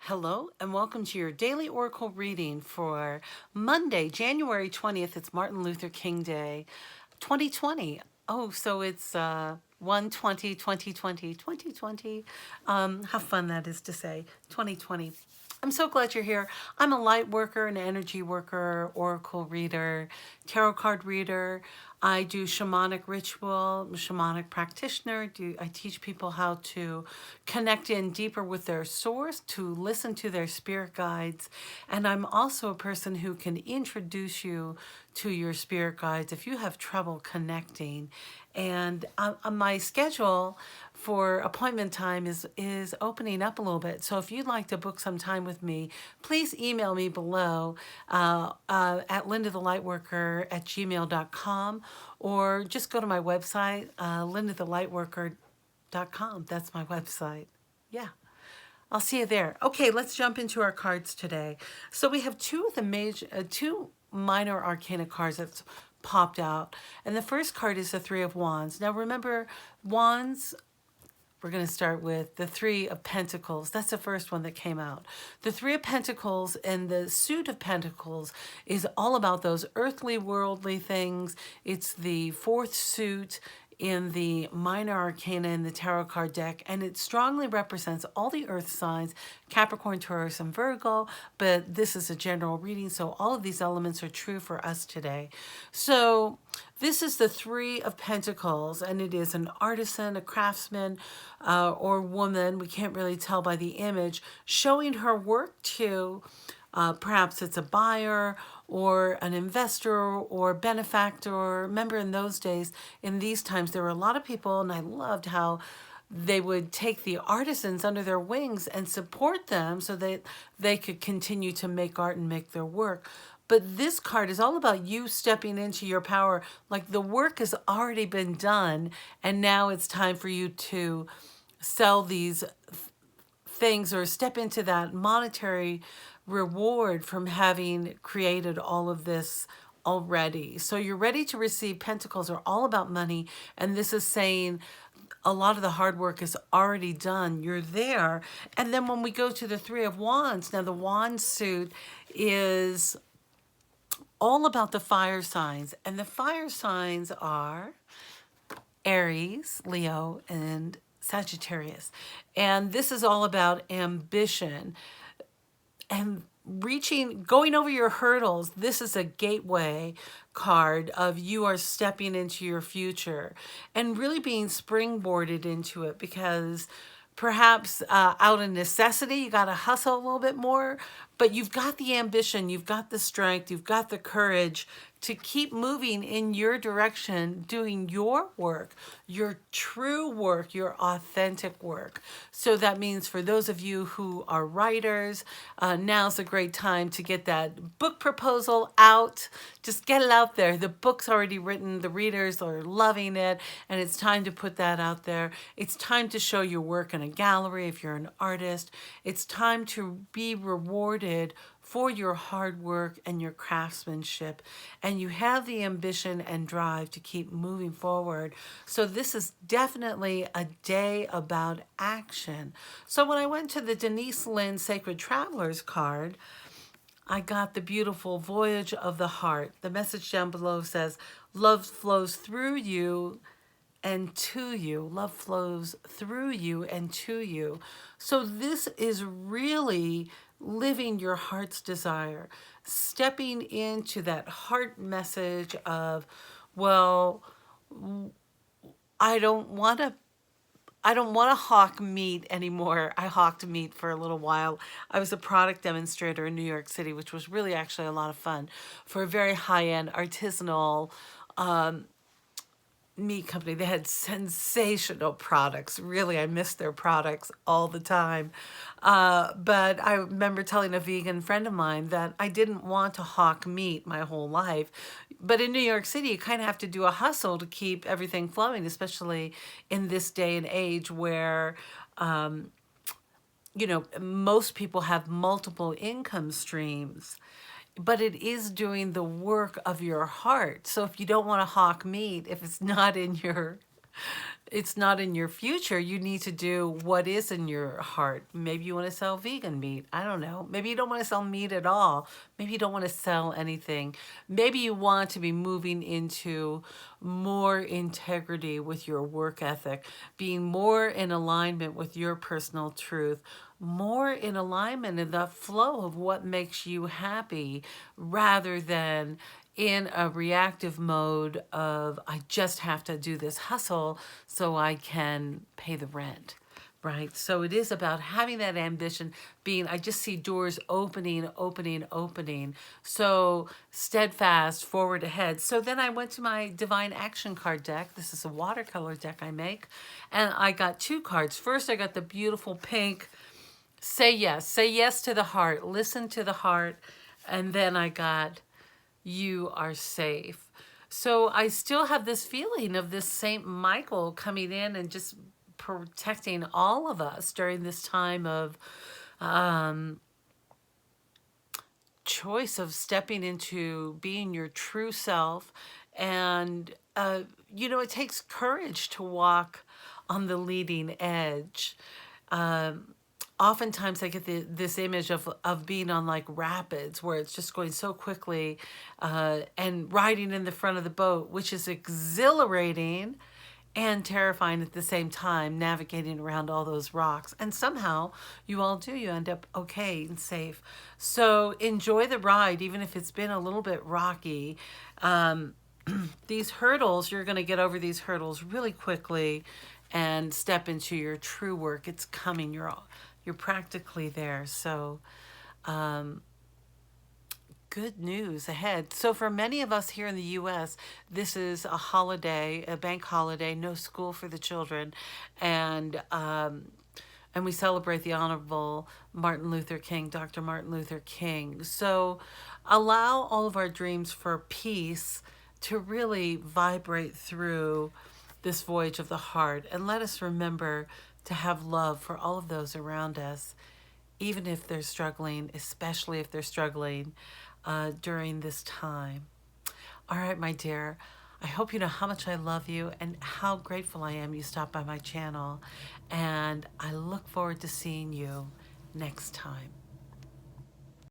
Hello and welcome to your daily oracle reading for Monday, January 20th. It's Martin Luther King Day, 2020. Oh, so it's 1/20, 2020, 2020. How fun that is to say, 2020. I'm so glad you're here. I'm a light worker, an energy worker, oracle reader, tarot card reader. I do shamanic ritual, I'm a shamanic practitioner. I teach people how to connect in deeper with their source, to listen to their spirit guides. And I'm also a person who can introduce you to your spirit guides if you have trouble connecting. And my schedule for appointment time is opening up a little bit. So if you'd like to book some time with me, please email me below at LindaTheLightWorker@gmail.com, or just go to my website, LindaTheLightWorker.com. That's my website. Yeah. I'll see you there. Okay, let's jump into our cards today. So we have two minor arcana cards that's popped out. And the first card is the Three of Wands. Now remember, wands, we're going to start with the Three of Pentacles. That's the first one that came out. The Three of Pentacles and the suit of Pentacles is all about those earthly, worldly things. It's the fourth suit in the minor arcana in the tarot card deck, and it strongly represents all the earth signs, Capricorn, Taurus, and Virgo, but this is a general reading, so all of these elements are true for us today. So this is the Three of Pentacles, and it is an artisan, a craftsman, or woman, we can't really tell by the image, showing her work to perhaps it's a buyer or an investor or benefactor. Remember, in those days, in these times, there were a lot of people, and I loved how they would take the artisans under their wings and support them so that they could continue to make art and make their work. But this card is all about you stepping into your power. Like the work has already been done, and now it's time for you to sell these things or step into that monetary reward from having created all of this already. So you're ready to receive. Pentacles are all about money, and this is saying a lot of the hard work is already done. You're there. And then when we go to the Three of Wands, now the wand suit is all about the fire signs, and the fire signs are Aries, Leo, and Sagittarius. And this is all about ambition and going over your hurdles. This is a gateway card of you are stepping into your future and really being springboarded into it, because perhaps out of necessity, you got to hustle a little bit more, but you've got the ambition, you've got the strength, you've got the courage to keep moving in your direction, doing your work, your true work, your authentic work. So that means for those of you who are writers, now's a great time to get that book proposal out. Just get it out there. The book's already written, the readers are loving it, and it's time to put that out there. It's time to show your work in a gallery if you're an artist. It's time to be rewarded for your hard work and your craftsmanship, and you have the ambition and drive to keep moving forward. So this is definitely a day about action. So when I went to the Denise Linn Sacred Travelers card, I got the beautiful Voyage of the Heart. The message down below says, love flows through you and to you. Love flows through you and to you. So this is really living your heart's desire, stepping into that heart message of, well, I don't want to hawk meat anymore. I hawked meat for a little while. I was a product demonstrator in New York City, which was really actually a lot of fun for a very high-end artisanal meat company. They had sensational products. Really, I miss their products all the time. But I remember telling a vegan friend of mine that I didn't want to hawk meat my whole life. But in New York City, you kind of have to do a hustle to keep everything flowing, especially in this day and age where most people have multiple income streams, but it is doing the work of your heart. So if you don't want to hawk meat, if it's not in your It's not in your future. You need to do what is in your heart. Maybe you want to sell vegan meat. I don't know. Maybe you don't want to sell meat at all. Maybe you don't want to sell anything. Maybe you want to be moving into more integrity with your work ethic, being more in alignment with your personal truth, more in alignment in the flow of what makes you happy rather than in a reactive mode of I just have to do this hustle so I can pay the rent, right? So it is about having that ambition, being, I just see doors opening, opening, opening. So steadfast, forward ahead. So then I went to my Divine Action card deck. This is a watercolor deck I make. And I got two cards. First, I got the beautiful pink, say yes to the heart, listen to the heart. And then I got, you are safe. So I still have this feeling of this Saint Michael coming in and just protecting all of us during this time of choice of stepping into being your true self. And, you know, it takes courage to walk on the leading edge. Oftentimes I get this image of being on like rapids where it's just going so quickly and riding in the front of the boat, which is exhilarating and terrifying at the same time, navigating around all those rocks. And somehow you all do, you end up okay and safe. So enjoy the ride, even if it's been a little bit rocky. These hurdles, you're going to get over these hurdles really quickly and step into your true work. It's coming. You're practically there. So good news ahead. So for many of us here in the U.S., this is a holiday, a bank holiday, no school for the children, and we celebrate the Honorable Martin Luther King, Dr. Martin Luther King. So allow all of our dreams for peace to really vibrate through this voyage of the heart, and let us remember to have love for all of those around us, even if they're struggling, especially if they're struggling during this time. All right, my dear, I hope you know how much I love you and how grateful I am you stopped by my channel. And I look forward to seeing you next time.